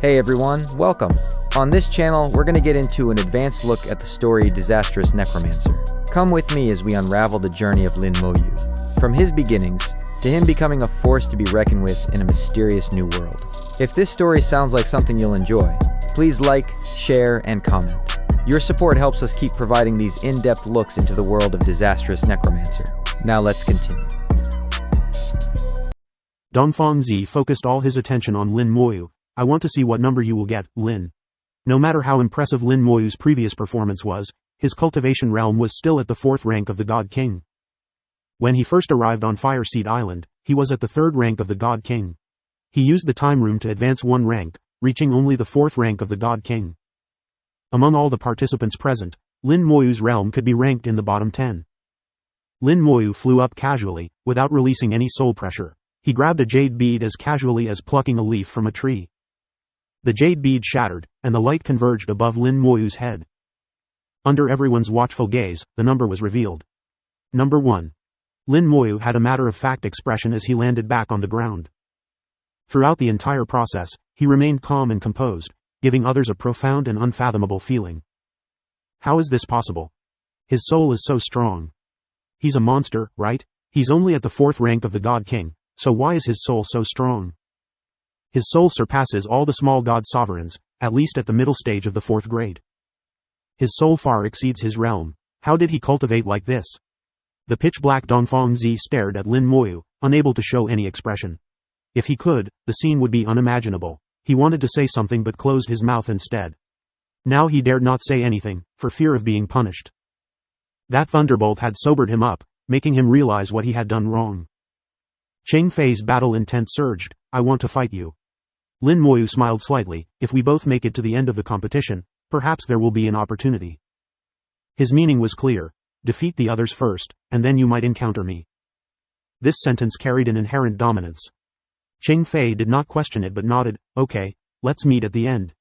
Hey everyone, welcome. On this channel, we're going to get into an advanced look at the story Disastrous Necromancer. Come with me as we unravel the journey of Lin Moyu, from his beginnings to him becoming a force to be reckoned with in a mysterious new world. If this story sounds like something you'll enjoy, please like, share, and comment. Your support helps us keep providing these in-depth looks into the world of Disastrous Necromancer. Now let's continue. Dongfang Zi focused all his attention on Lin Moyu. I want to see what number you will get, Lin. No matter how impressive Lin Moyu's previous performance was, his cultivation realm was still at the 4th rank of the God King. When he first arrived on Fireseed Island, he was at the 3rd rank of the God King. He used the time room to advance 1 rank, reaching only the 4th rank of the God King. Among all the participants present, Lin Moyu's realm could be ranked in the bottom 10. Lin Moyu flew up casually, without releasing any soul pressure. He grabbed a jade bead as casually as plucking a leaf from a tree. The jade bead shattered, and the light converged above Lin Moyu's head. Under everyone's watchful gaze, the number was revealed. Number 1. Lin Moyu had a matter-of-fact expression as he landed back on the ground. Throughout the entire process, he remained calm and composed, giving others a profound and unfathomable feeling. How is this possible? His soul is so strong. He's a monster, right? He's only at the 4th rank of the God King, so why is his soul so strong? His soul surpasses all the small god sovereigns, at least at the middle stage of the 4th grade. His soul far exceeds his realm. How did he cultivate like this? The pitch-black Dongfang Zi stared at Lin Moyu, unable to show any expression. If he could, the scene would be unimaginable. He wanted to say something but closed his mouth instead. Now he dared not say anything, for fear of being punished. That thunderbolt had sobered him up, making him realize what he had done wrong. Cheng Fei's battle intent surged. I want to fight you. Lin Moyu smiled slightly. If we both make it to the end of the competition, perhaps there will be an opportunity. His meaning was clear. Defeat the others first, and then you might encounter me. This sentence carried an inherent dominance. Cheng Fei did not question it but nodded. Okay, let's meet at the end.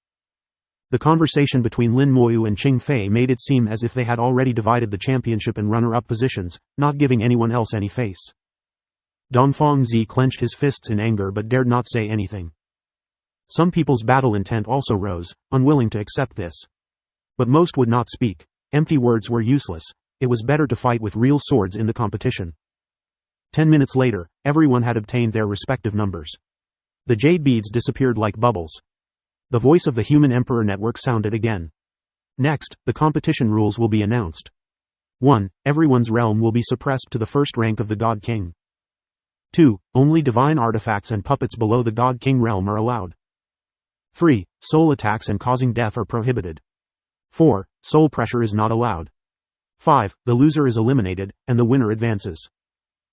The conversation between Lin Moyu and Cheng Fei made it seem as if they had already divided the championship and runner-up positions, not giving anyone else any face. Dongfang Zi clenched his fists in anger but dared not say anything. Some people's battle intent also rose, unwilling to accept this. But most would not speak. Empty words were useless. It was better to fight with real swords in the competition. 10 minutes later, everyone had obtained their respective numbers. The jade beads disappeared like bubbles. The voice of the Human Emperor Network sounded again. Next, the competition rules will be announced. 1. Everyone's realm will be suppressed to the 1st rank of the God King. 2. Only divine artifacts and puppets below the God King realm are allowed. 3. Soul attacks and causing death are prohibited. 4. Soul pressure is not allowed. 5. The loser is eliminated, and the winner advances.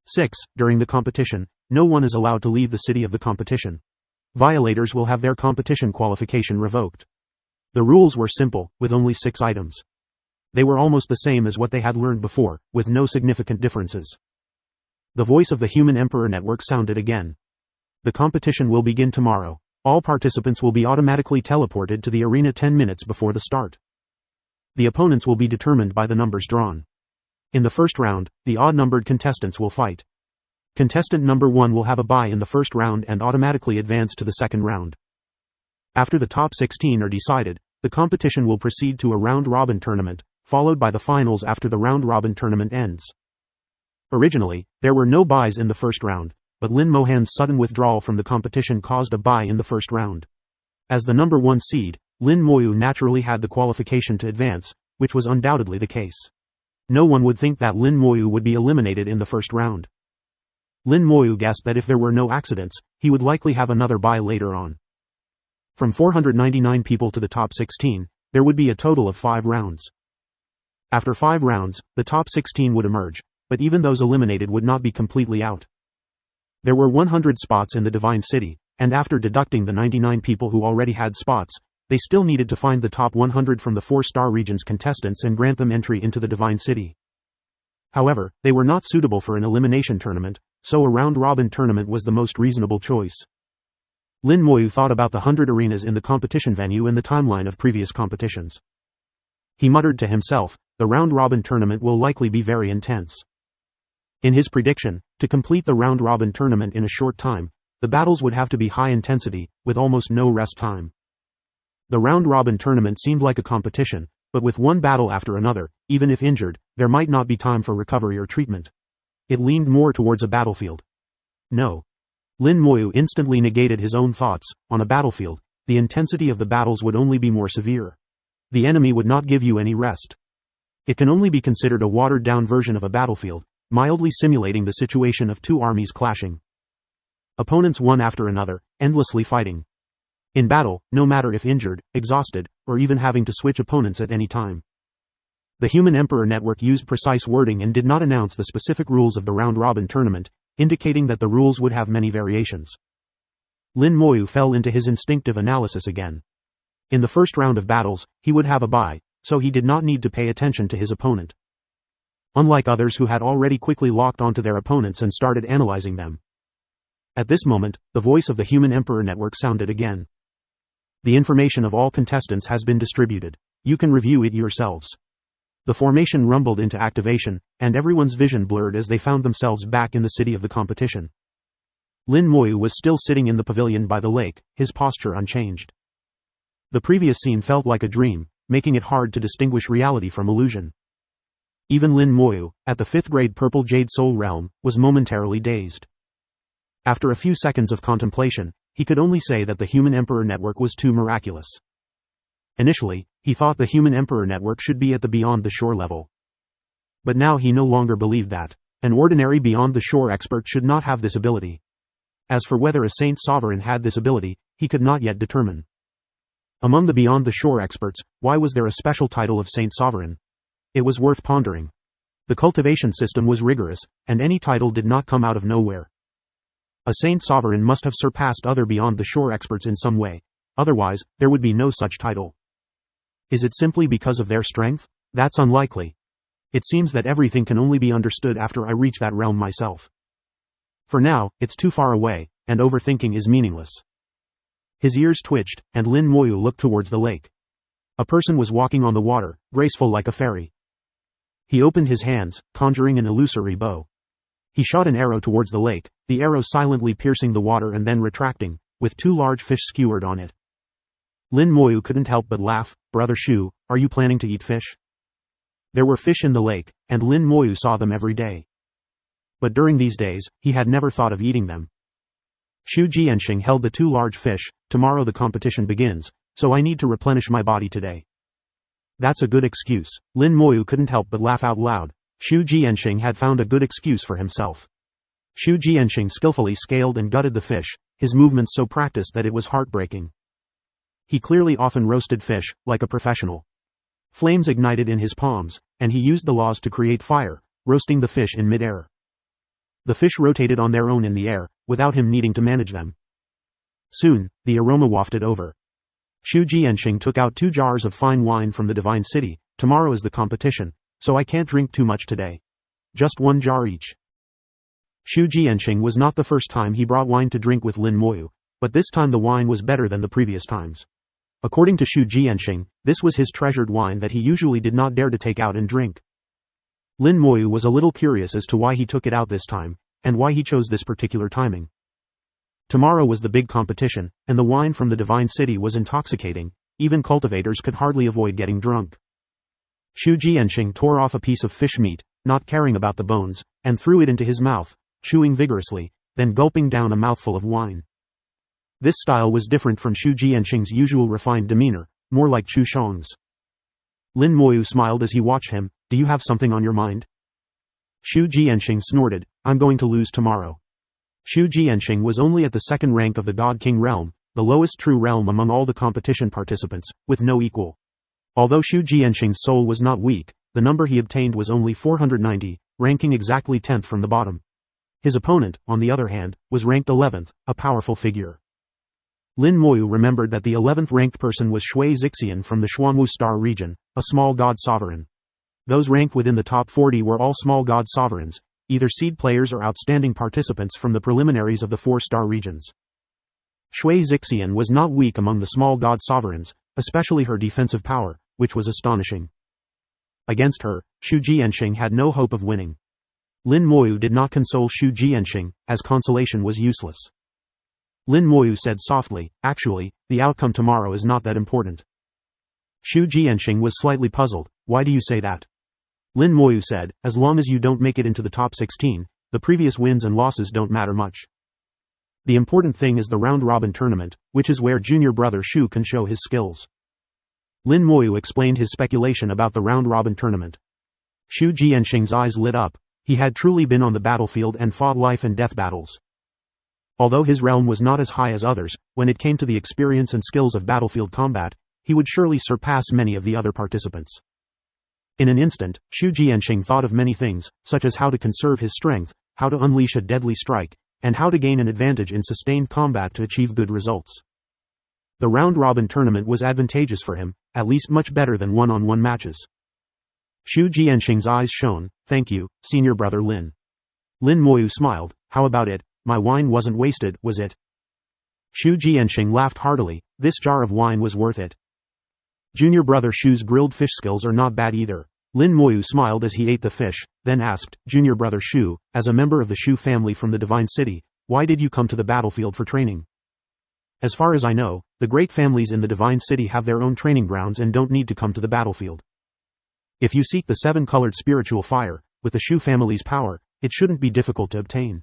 6. During the competition, no one is allowed to leave the city of the competition. Violators will have their competition qualification revoked. The rules were simple, with only 6 items. They were almost the same as what they had learned before, with no significant differences. The voice of the Human Emperor Network sounded again. The competition will begin tomorrow. All participants will be automatically teleported to the arena 10 minutes before the start. The opponents will be determined by the numbers drawn. In the first round, the odd-numbered contestants will fight. Contestant number 1 will have a bye in the first round and automatically advance to the second round. After the top 16 are decided, the competition will proceed to a round-robin tournament, followed by the finals after the round-robin tournament ends. Originally, there were no byes in the first round, but Lin Mohan's sudden withdrawal from the competition caused a bye in the first round. As the number 1 seed, Lin Moyu naturally had the qualification to advance, which was undoubtedly the case. No one would think that Lin Moyu would be eliminated in the first round. Lin Moyu guessed that if there were no accidents, he would likely have another bye later on. From 499 people to the top 16, there would be a total of 5 rounds. After 5 rounds, the top 16 would emerge, but even those eliminated would not be completely out. There were 100 spots in the Divine City, and after deducting the 99 people who already had spots, they still needed to find the top 100 from the 4-star region's contestants and grant them entry into the Divine City. However, they were not suitable for an elimination tournament, so a round-robin tournament was the most reasonable choice. Lin Moyu thought about the 100 arenas in the competition venue and the timeline of previous competitions. He muttered to himself, the round-robin tournament will likely be very intense. In his prediction, to complete the round-robin tournament in a short time, the battles would have to be high intensity, with almost no rest time. The round-robin tournament seemed like a competition, but with one battle after another, even if injured, there might not be time for recovery or treatment. It leaned more towards a battlefield. No. Lin Moyu instantly negated his own thoughts. On a battlefield, the intensity of the battles would only be more severe. The enemy would not give you any rest. It can only be considered a watered-down version of a battlefield, mildly simulating the situation of two armies clashing. Opponents one after another, endlessly fighting. In battle, no matter if injured, exhausted, or even having to switch opponents at any time. The Human Emperor Network used precise wording and did not announce the specific rules of the round-robin tournament, indicating that the rules would have many variations. Lin Moyu fell into his instinctive analysis again. In the first round of battles, he would have a bye, so he did not need to pay attention to his opponent. Unlike others who had already quickly locked onto their opponents and started analyzing them. At this moment, the voice of the Human Emperor Network sounded again. The information of all contestants has been distributed. You can review it yourselves. The formation rumbled into activation, and everyone's vision blurred as they found themselves back in the city of the competition. Lin Moyu was still sitting in the pavilion by the lake, his posture unchanged. The previous scene felt like a dream, making it hard to distinguish reality from illusion. Even Lin Moyu, at the 5th grade Purple Jade Soul Realm, was momentarily dazed. After a few seconds of contemplation, he could only say that the Human Emperor Network was too miraculous. Initially, he thought the Human Emperor Network should be at the Beyond the Shore level. But now he no longer believed that. An ordinary Beyond the Shore expert should not have this ability. As for whether a Saint Sovereign had this ability, he could not yet determine. Among the Beyond the Shore experts, why was there a special title of Saint Sovereign? It was worth pondering. The cultivation system was rigorous, and any title did not come out of nowhere. A Saint Sovereign must have surpassed other Beyond the Shore experts in some way, otherwise, there would be no such title. Is it simply because of their strength? That's unlikely. It seems that everything can only be understood after I reach that realm myself. For now, it's too far away, and overthinking is meaningless. His ears twitched, and Lin Moyu looked towards the lake. A person was walking on the water, graceful like a fairy. He opened his hands, conjuring an illusory bow. He shot an arrow towards the lake, the arrow silently piercing the water and then retracting, with 2 large fish skewered on it. Lin Moyu couldn't help but laugh. Brother Shu, are you planning to eat fish? There were fish in the lake, and Lin Moyu saw them every day. But during these days, he had never thought of eating them. Shu Jianxing held the 2 large fish. Tomorrow the competition begins, so I need to replenish my body today. That's a good excuse. Lin Moyu couldn't help but laugh out loud. Shu Jianxing had found a good excuse for himself. Shu Jianxing skillfully scaled and gutted the fish, his movements so practiced that it was heartbreaking. He clearly often roasted fish, like a professional. Flames ignited in his palms, and he used the laws to create fire, roasting the fish in mid-air. The fish rotated on their own in the air, without him needing to manage them. Soon, the aroma wafted over. Shu Jianxing took out 2 jars of fine wine from the Divine City. Tomorrow is the competition, so I can't drink too much today. Just 1 jar each. Shu Jianxing was not the first time he brought wine to drink with Lin Moyu, but this time the wine was better than the previous times. According to Shu Jianxing, this was his treasured wine that he usually did not dare to take out and drink. Lin Moyu was a little curious as to why he took it out this time, and why he chose this particular timing. Tomorrow was the big competition, and the wine from the Divine City was intoxicating. Even cultivators could hardly avoid getting drunk. Shu Jianxing tore off a piece of fish meat, not caring about the bones, and threw it into his mouth, chewing vigorously, then gulping down a mouthful of wine. This style was different from Shu Jianxing's usual refined demeanor, more like Chu Shang's. Lin Moyu smiled as he watched him. Do you have something on your mind? Shu Jianxing snorted. I'm going to lose tomorrow. Shu Jianxing was only at the 2nd rank of the God King realm, the lowest true realm among all the competition participants, with no equal. Although Shu Jianxing's soul was not weak, the number he obtained was only 490, ranking exactly 10th from the bottom. His opponent, on the other hand, was ranked 11th, a powerful figure. Lin Moyu remembered that the 11th ranked person was Shui Zixian from the Xuanwu Star region, a small god sovereign. Those ranked within the top 40 were all small god sovereigns, either seed players or outstanding participants from the preliminaries of the 4-star regions. Shui Zixian was not weak among the small god sovereigns, especially her defensive power, which was astonishing. Against her, Shu Jianxing had no hope of winning. Lin Moyu did not console Shu Jianxing, as consolation was useless. Lin Moyu said softly, actually, the outcome tomorrow is not that important. Xu Jianxing was slightly puzzled. Why do you say that? Lin Moyu said, as long as you don't make it into the top 16, the previous wins and losses don't matter much. The important thing is the round-robin tournament, which is where junior brother Xu can show his skills. Lin Moyu explained his speculation about the round-robin tournament. Xu Jianxing's eyes lit up. He had truly been on the battlefield and fought life and death battles. Although his realm was not as high as others, when it came to the experience and skills of battlefield combat, he would surely surpass many of the other participants. In an instant, Xu Jianxing thought of many things, such as how to conserve his strength, how to unleash a deadly strike, and how to gain an advantage in sustained combat to achieve good results. The round-robin tournament was advantageous for him, at least much better than one-on-one matches. Xu Jianxing's eyes shone. Thank you, senior brother Lin. Lin Moyu smiled. How about it? My wine wasn't wasted, was it? Xu Jianxing laughed heartily. This jar of wine was worth it. Junior brother Xu's grilled fish skills are not bad either. Lin Moyu smiled as he ate the fish, then asked, Junior brother Xu, as a member of the Xu family from the Divine City, why did you come to the battlefield for training? As far as I know, the great families in the Divine City have their own training grounds and don't need to come to the battlefield. If you seek the 7-colored spiritual fire, with the Xu family's power, it shouldn't be difficult to obtain.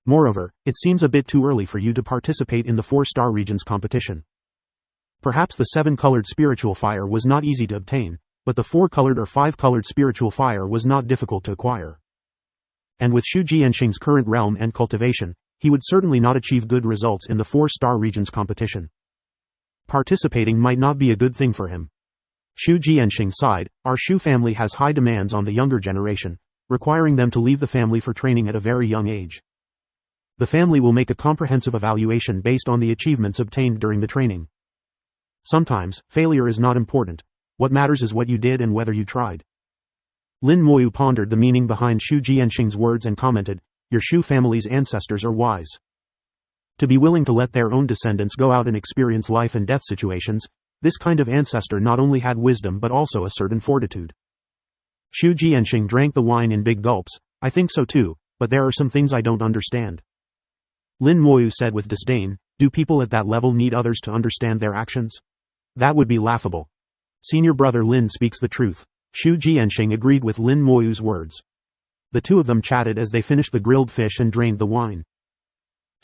Moreover, it seems a bit too early for you to participate in the 4-star regions competition. Perhaps the 7-colored spiritual fire was not easy to obtain, but the 4-colored or 5-colored spiritual fire was not difficult to acquire. And with Xu Jianxing's current realm and cultivation, he would certainly not achieve good results in the 4-star regions competition. Participating might not be a good thing for him. Xu Jianxing sighed. Our Xu family has high demands on the younger generation, requiring them to leave the family for training at a very young age. The family will make a comprehensive evaluation based on the achievements obtained during the training. Sometimes, failure is not important. What matters is what you did and whether you tried. Lin Moyu pondered the meaning behind Xu Jianxing's words and commented, Your Xu family's ancestors are wise. To be willing to let their own descendants go out and experience life and death situations, this kind of ancestor not only had wisdom but also a certain fortitude. Xu Jianxing drank the wine in big gulps. I think so too, but there are some things I don't understand. Lin Moyu said with disdain, do people at that level need others to understand their actions? That would be laughable. Senior brother Lin speaks the truth. Xu Jianxing agreed with Lin Moyu's words. The two of them chatted as they finished the grilled fish and drained the wine.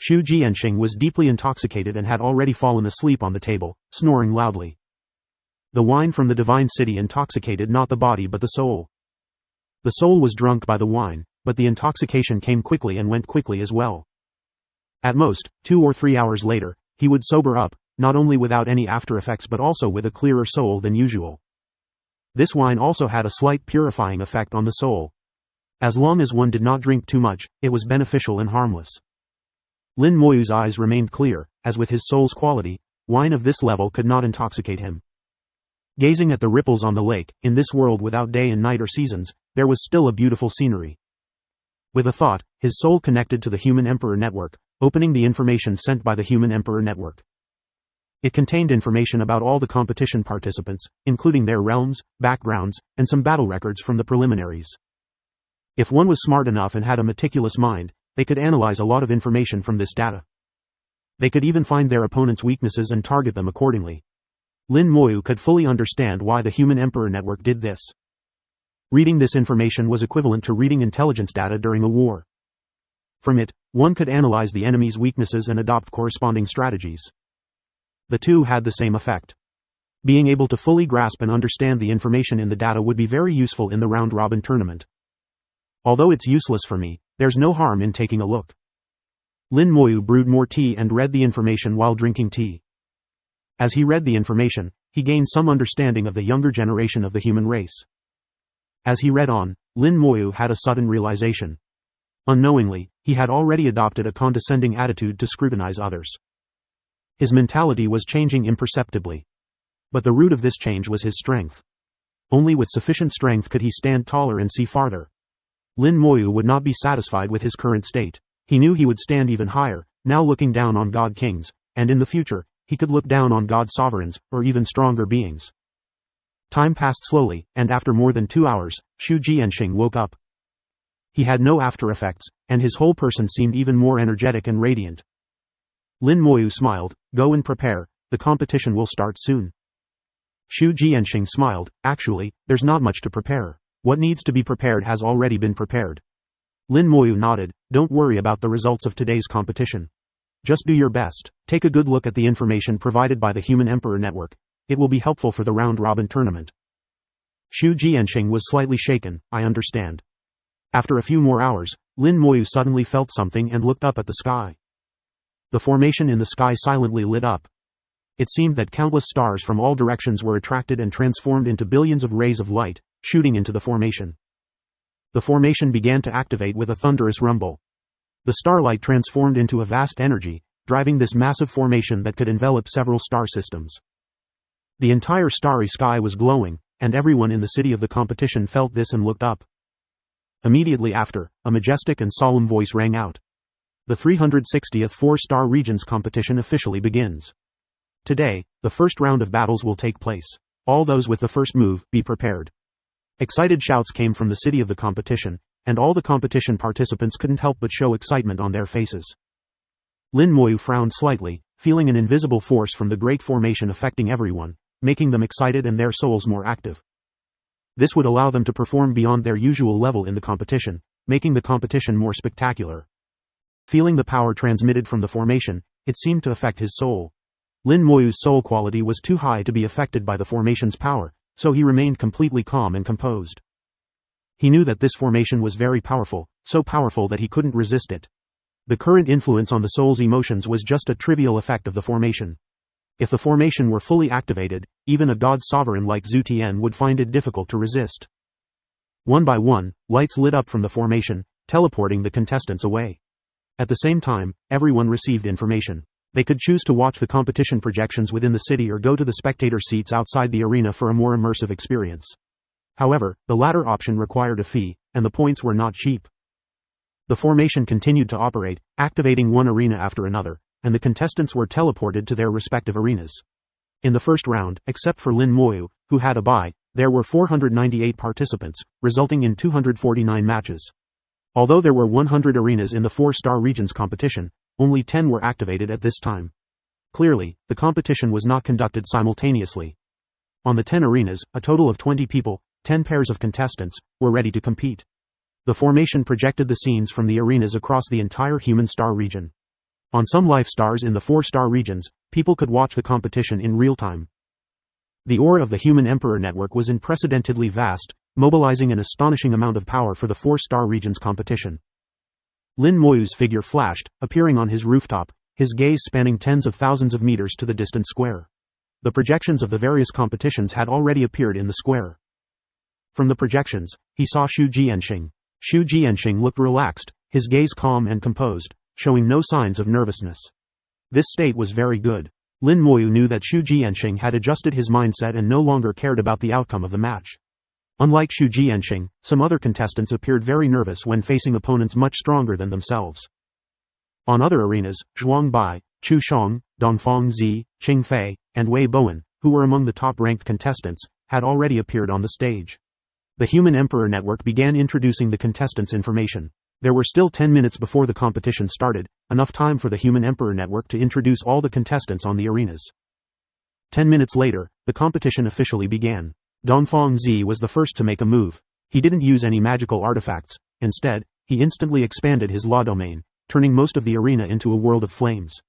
Xu Jianxing was deeply intoxicated and had already fallen asleep on the table, snoring loudly. The wine from the Divine City intoxicated not the body but the soul. The soul was drunk by the wine, but the intoxication came quickly and went quickly as well. At most, 2 or 3 hours later, he would sober up, not only without any after effects but also with a clearer soul than usual. This wine also had a slight purifying effect on the soul. As long as one did not drink too much, it was beneficial and harmless. Lin Moyu's eyes remained clear, as with his soul's quality, wine of this level could not intoxicate him. Gazing at the ripples on the lake, in this world without day and night or seasons, there was still a beautiful scenery. With a thought, his soul connected to the Human Emperor Network, opening the information sent by the Human Emperor Network. It contained information about all the competition participants, including their realms, backgrounds, and some battle records from the preliminaries. If one was smart enough and had a meticulous mind, they could analyze a lot of information from this data. They could even find their opponent's weaknesses and target them accordingly. Lin Moyu could fully understand why the Human Emperor Network did this. Reading this information was equivalent to reading intelligence data during a war. From it, one could analyze the enemy's weaknesses and adopt corresponding strategies. The two had the same effect. Being able to fully grasp and understand the information in the data would be very useful in the round-robin tournament. Although it's useless for me, there's no harm in taking a look. Lin Moyu brewed more tea and read the information while drinking tea. As he read the information, he gained some understanding of the younger generation of the human race. As he read on, Lin Moyu had a sudden realization. Unknowingly, he had already adopted a condescending attitude to scrutinize others. His mentality was changing imperceptibly. But the root of this change was his strength. Only with sufficient strength could he stand taller and see farther. Lin Moyu would not be satisfied with his current state. He knew he would stand even higher, now looking down on god kings, and in the future, he could look down on god sovereigns, or even stronger beings. Time passed slowly, and after more than 2 hours, Xu Jianxing woke up. He had no after effects, and his whole person seemed even more energetic and radiant. Lin Moyu smiled. Go and prepare, the competition will start soon. Xu Jianxing smiled. Actually, there's not much to prepare. What needs to be prepared has already been prepared. Lin Moyu nodded. Don't worry about the results of today's competition. Just do your best. Take a good look at the information provided by the Human Emperor Network. It will be helpful for the round-robin tournament. Xu Jianxing was slightly shaken. I understand. After a few more hours, Lin Moyu suddenly felt something and looked up at the sky. The formation in the sky silently lit up. It seemed that countless stars from all directions were attracted and transformed into billions of rays of light, shooting into the formation. The formation began to activate with a thunderous rumble. The starlight transformed into a vast energy, driving this massive formation that could envelop several star systems. The entire starry sky was glowing, and everyone in the city of the competition felt this and looked up. Immediately after, a majestic and solemn voice rang out. The 360th 4-star regions competition officially begins. Today, the first round of battles will take place. All those with the first move, be prepared. Excited shouts came from the city of the competition, and all the competition participants couldn't help but show excitement on their faces. Lin Moyu frowned slightly, feeling an invisible force from the great formation affecting everyone, making them excited and their souls more active. This would allow them to perform beyond their usual level in the competition, making the competition more spectacular. Feeling the power transmitted from the formation, it seemed to affect his soul. Lin Moyu's soul quality was too high to be affected by the formation's power, so he remained completely calm and composed. He knew that this formation was very powerful, so powerful that he couldn't resist it. The current influence on the soul's emotions was just a trivial effect of the formation. If the formation were fully activated, even a god sovereign like Zhu Tian would find it difficult to resist. One by one, lights lit up from the formation, teleporting the contestants away. At the same time, everyone received information. They could choose to watch the competition projections within the city or go to the spectator seats outside the arena for a more immersive experience. However, the latter option required a fee, and the points were not cheap. The formation continued to operate, activating one arena after another, and the contestants were teleported to their respective arenas. In the first round, except for Lin Moyu, who had a bye, there were 498 participants, resulting in 249 matches. Although there were 100 arenas in the 4-star regions competition, only 10 were activated at this time. Clearly, the competition was not conducted simultaneously. On the 10 arenas, a total of 20 people, 10 pairs of contestants, were ready to compete. The formation projected the scenes from the arenas across the entire human star region. On some life stars in the 4-star regions, people could watch the competition in real time. The aura of the Human Emperor Network was unprecedentedly vast, mobilizing an astonishing amount of power for the 4-star regions competition. Lin Moyu's figure flashed, appearing on his rooftop, his gaze spanning tens of thousands of meters to the distant square. The projections of the various competitions had already appeared in the square. From the projections, he saw Xu Jianxing. Xu Jianxing looked relaxed, his gaze calm and composed, showing no signs of nervousness. This state was very good. Lin Moyu knew that Xu Jianxing had adjusted his mindset and no longer cared about the outcome of the match. Unlike Xu Jianxing, some other contestants appeared very nervous when facing opponents much stronger than themselves. On other arenas, Zhuang Bai, Chu Shang, Dongfang Zi, Qing Fei, and Wei Bowen, who were among the top-ranked contestants, had already appeared on the stage. The Human Emperor Network began introducing the contestants' information. There were still 10 minutes before the competition started, enough time for the Human Emperor Network to introduce all the contestants on the arenas. 10 minutes later, the competition officially began. Dongfang Zi was the first to make a move. He didn't use any magical artifacts. Instead, he instantly expanded his law domain, turning most of the arena into a world of flames.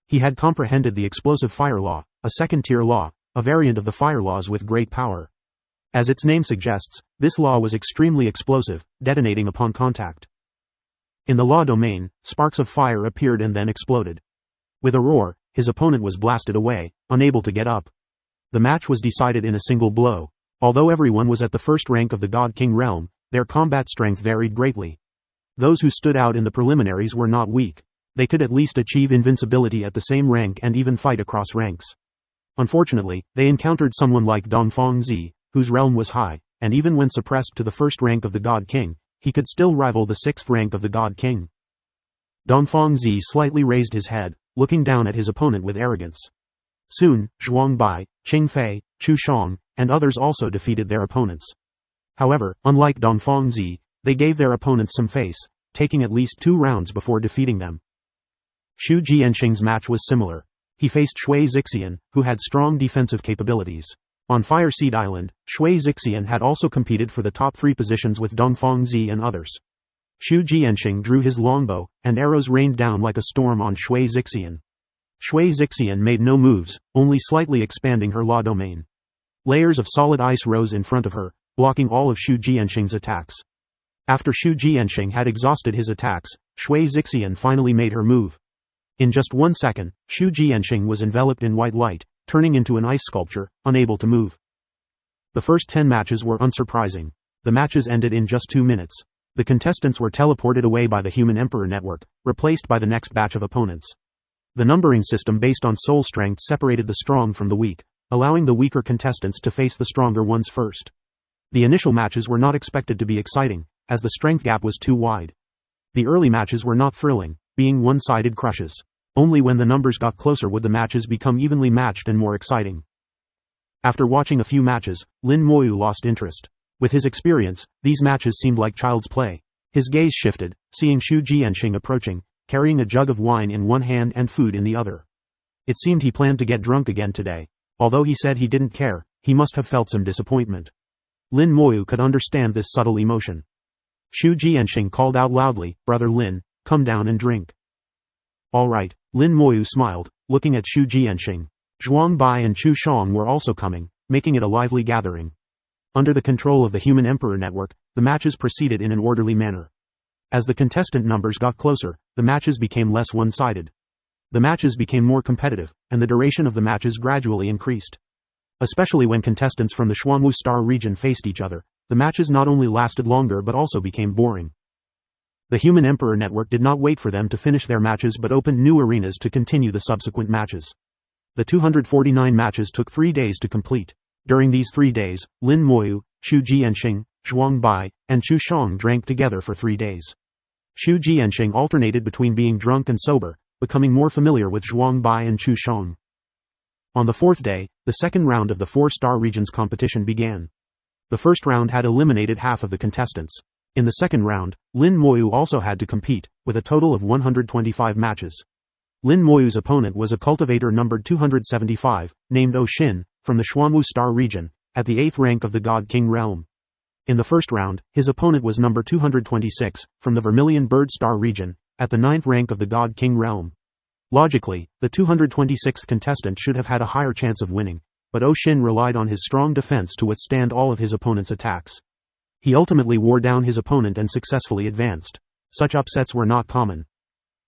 He had comprehended the explosive fire law, a second-tier law, a variant of the fire laws with great power. As its name suggests, this law was extremely explosive, detonating upon contact. In the law domain, sparks of fire appeared and then exploded. With a roar, his opponent was blasted away, unable to get up. The match was decided in a single blow. Although everyone was at the first rank of the God King realm, their combat strength varied greatly. Those who stood out in the preliminaries were not weak. They could at least achieve invincibility at the same rank and even fight across ranks. Unfortunately, they encountered someone like Dongfang Zi, whose realm was high, and even when suppressed to the first rank of the God King, he could still rival the 6th rank of the God King. Dongfang Zi slightly raised his head, looking down at his opponent with arrogance. Soon, Zhuang Bai, Qing Fei, Chu Shang, and others also defeated their opponents. However, unlike Dongfang Zi, they gave their opponents some face, taking at least 2 rounds before defeating them. Xu Jianxing's match was similar. He faced Shui Zixian, who had strong defensive capabilities. On Fire Seed Island, Shui Zixian had also competed for the top 3 positions with Dongfang Zi and others. Xu Jianxing drew his longbow, and arrows rained down like a storm on Shui Zixian. Shui Zixian made no moves, only slightly expanding her law domain. Layers of solid ice rose in front of her, blocking all of Xu Jianxing's attacks. After Xu Jianxing had exhausted his attacks, Shui Zixian finally made her move. In just 1 second, Xu Jianxing was enveloped in white light, turning into an ice sculpture, unable to move. The first 10 matches were unsurprising. The matches ended in just 2 minutes. The contestants were teleported away by the Human Emperor Network, replaced by the next batch of opponents. The numbering system based on soul strength separated the strong from the weak, allowing the weaker contestants to face the stronger ones first. The initial matches were not expected to be exciting, as the strength gap was too wide. The early matches were not thrilling, being one-sided crushes. Only when the numbers got closer would the matches become evenly matched and more exciting. After watching a few matches, Lin Moyu lost interest. With his experience, these matches seemed like child's play. His gaze shifted, seeing Xu Jianxing approaching, carrying a jug of wine in one hand and food in the other. It seemed he planned to get drunk again today. Although he said he didn't care, he must have felt some disappointment. Lin Moyu could understand this subtle emotion. Xu Jianxing called out loudly, "Brother Lin, come down and drink." "All right," Lin Moyu smiled, looking at Xu Jianxing. Zhuang Bai and Chu Shang were also coming, making it a lively gathering. Under the control of the Human Emperor Network, the matches proceeded in an orderly manner. As the contestant numbers got closer, the matches became less one-sided. The matches became more competitive, and the duration of the matches gradually increased. Especially when contestants from the Xuanwu Star region faced each other, the matches not only lasted longer but also became boring. The Human Emperor Network did not wait for them to finish their matches but opened new arenas to continue the subsequent matches. The 249 matches took 3 days to complete. During these 3 days, Lin Moyu, Xu Jianxing, Zhuang Bai, and Chu Shang drank together for 3 days. Xu Jianxing alternated between being drunk and sober, becoming more familiar with Zhuang Bai and Chu Shang. On the 4th day, the second round of the 4-star regions competition began. The first round had eliminated half of the contestants. In the second round, Lin Moyu also had to compete, with a total of 125 matches. Lin Moyu's opponent was a cultivator numbered 275, named O Xin, from the Xuanwu Star region, at the 8th rank of the God King realm. In the first round, his opponent was number 226, from the Vermilion Bird Star region, at the 9th rank of the God King realm. Logically, the 226th contestant should have had a higher chance of winning, but O Xin relied on his strong defense to withstand all of his opponent's attacks. He ultimately wore down his opponent and successfully advanced. Such upsets were not common.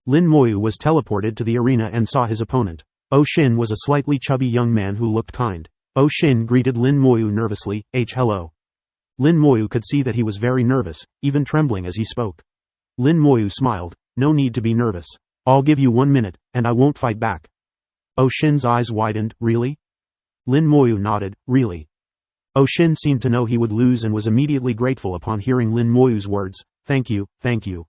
Lin Moyu was teleported to the arena and saw his opponent. O Xin was a slightly chubby young man who looked kind. O Xin greeted Lin Moyu nervously, "Hello." Lin Moyu could see that he was very nervous, even trembling as he spoke. Lin Moyu smiled, "No need to be nervous. I'll give you 1 minute, and I won't fight back." O Xin's eyes widened, "Really?" Lin Moyu nodded, "Really." O Xin seemed to know he would lose and was immediately grateful upon hearing Lin Moyu's words, "Thank you, thank you."